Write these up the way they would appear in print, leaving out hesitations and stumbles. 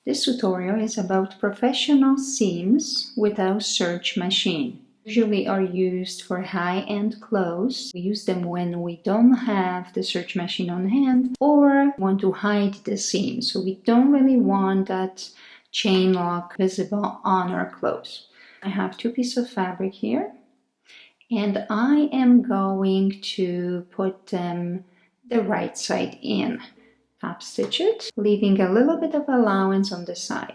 This tutorial is about professional seams without serge machine. Usually are used for high-end clothes. We use them when we don't have the serge machine on hand or want to hide the seam. So we don't really want that chain lock visible on our clothes. I have 2 pieces of fabric here, and I am going to put them the right side in. Top stitch it, leaving a little bit of allowance on the side.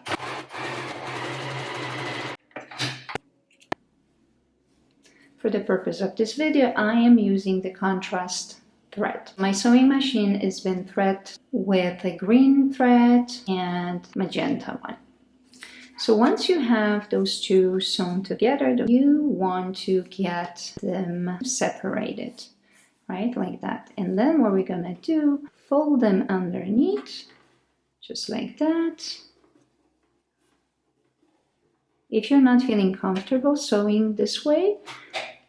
For the purpose of this video, I am using the contrast thread. My sewing machine has been threaded with a green thread and magenta one. So once you have those two sewn together, you want to get them separated, right, like that. And then what we're gonna do, fold them underneath, just like that. If you're not feeling comfortable sewing this way,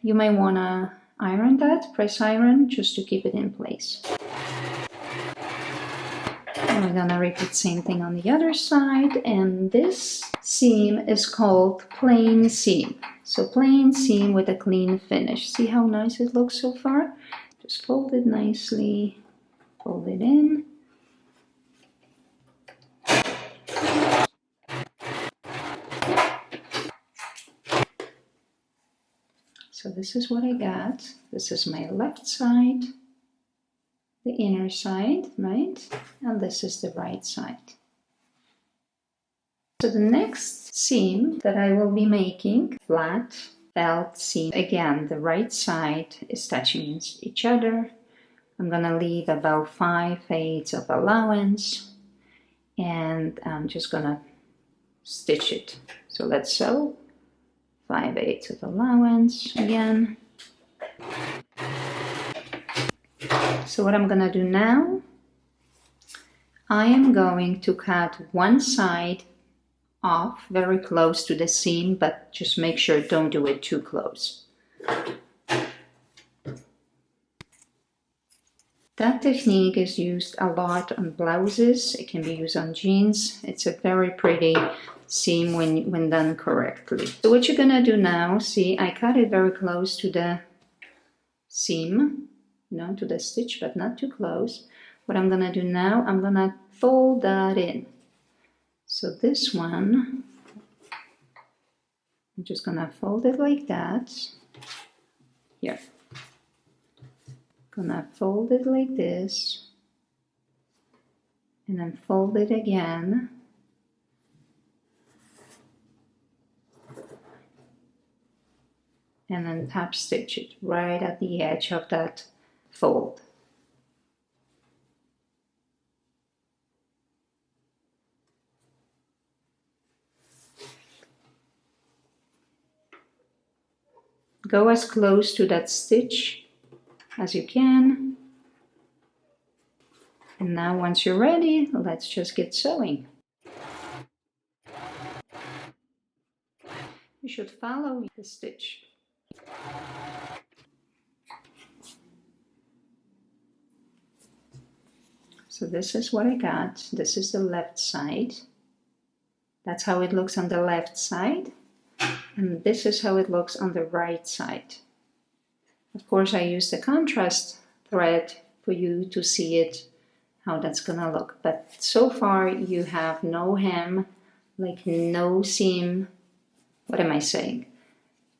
you might wanna iron that, press iron, just to keep it in place. And we're gonna repeat the same thing on the other side, and this seam is called plain seam. So plain seam with a clean finish. See how nice it looks so far? Just fold it nicely, fold it in. So this is what I got. This is my left side, the inner side, right? And this is the right side. So the next seam that I will be making, flat felt seam. Again, the right side is touching each other. I'm gonna leave about 5/8 of allowance, and I'm just gonna stitch it. So let's sew 5/8 of allowance again. So what I'm gonna do now, I am going to cut one side off very close to the seam, but just make sure don't do it too close. That technique is used a lot on blouses. It can be used on jeans. It's a very pretty seam when done correctly. So what you're gonna do now, see, I cut it very close to the seam, you know, to the stitch, but not too close. What I'm gonna do now, I'm gonna fold that in. So this one, I'm just gonna fold it like that. Here. Gonna fold it like this, and then fold it again. And then top stitch it right at the edge of that fold. Go as close to that stitch as you can. And now once you're ready, let's just get sewing. You should follow the stitch. So this is what I got. This is the left side. That's how it looks on the left side. And this is how it looks on the right side. Of course, I used the contrast thread for you to see it, how that's gonna look. But so far you have no hem, like no seam, what am I saying?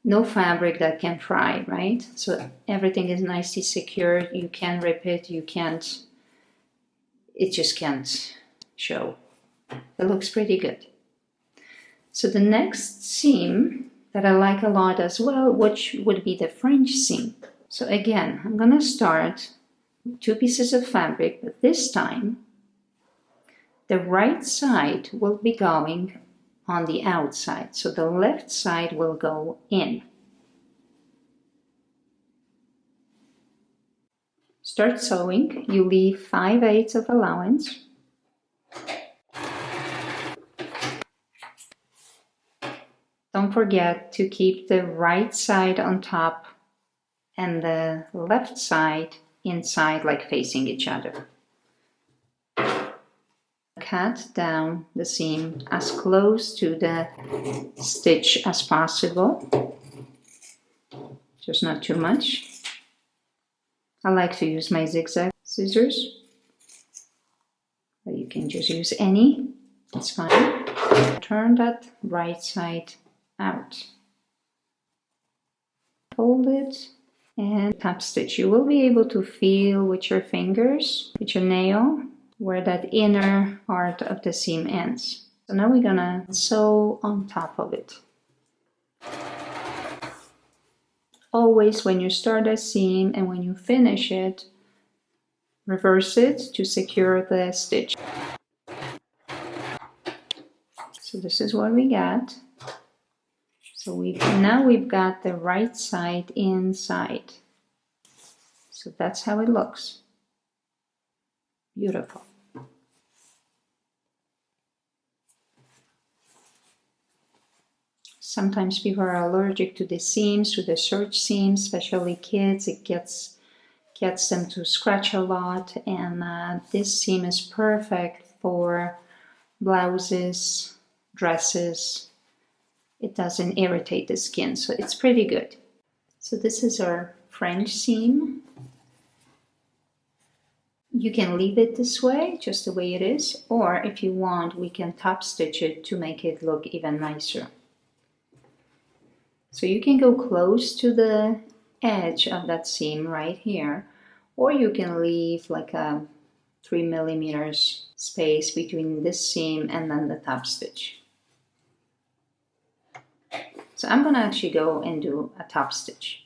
No fabric that can fry, right? So everything is nicely secure. You can rip it, you can't, it just can't show. It looks pretty good. So the next seam that I like a lot as well, which would be the French seam. So again, I'm gonna start with 2 pieces of fabric, but this time the right side will be going on the outside, so the left side will go in. Start sewing, you leave 5/8 of allowance. Don't forget to keep the right side on top and the left side inside, like facing each other. cut down the seam as close to the stitch as possible, just not too much. I like to use my zigzag scissors, but you can just use any, that's fine. Turn that right side out. Fold it and top stitch. You will be able to feel with your fingers, with your nail, where that inner part of the seam ends. So now we're gonna sew on top of it. Always when you start a seam and when you finish it, reverse it to secure the stitch. So this is what we got. So now we've got the right side inside. So that's how it looks. Beautiful. Sometimes people are allergic to the seams, to the serge seams, especially kids. It gets them to scratch a lot, and this seam is perfect for blouses, dresses. It doesn't irritate the skin, so it's pretty good. So this is our French seam. You can leave it this way, just the way it is, or if you want, we can top stitch it to make it look even nicer. So you can go close to the edge of that seam right here, or you can leave like a 3 millimeters space between this seam and then the top stitch. So I'm gonna actually go and do a top stitch.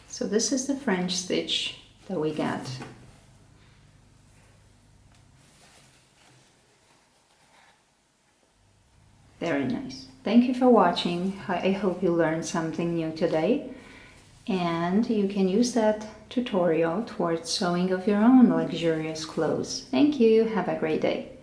So this is the French stitch that we got. Very nice. Thank you for watching. I hope you learned something new today. And you can use that tutorial towards sewing of your own luxurious clothes. Thank you. Have a great day.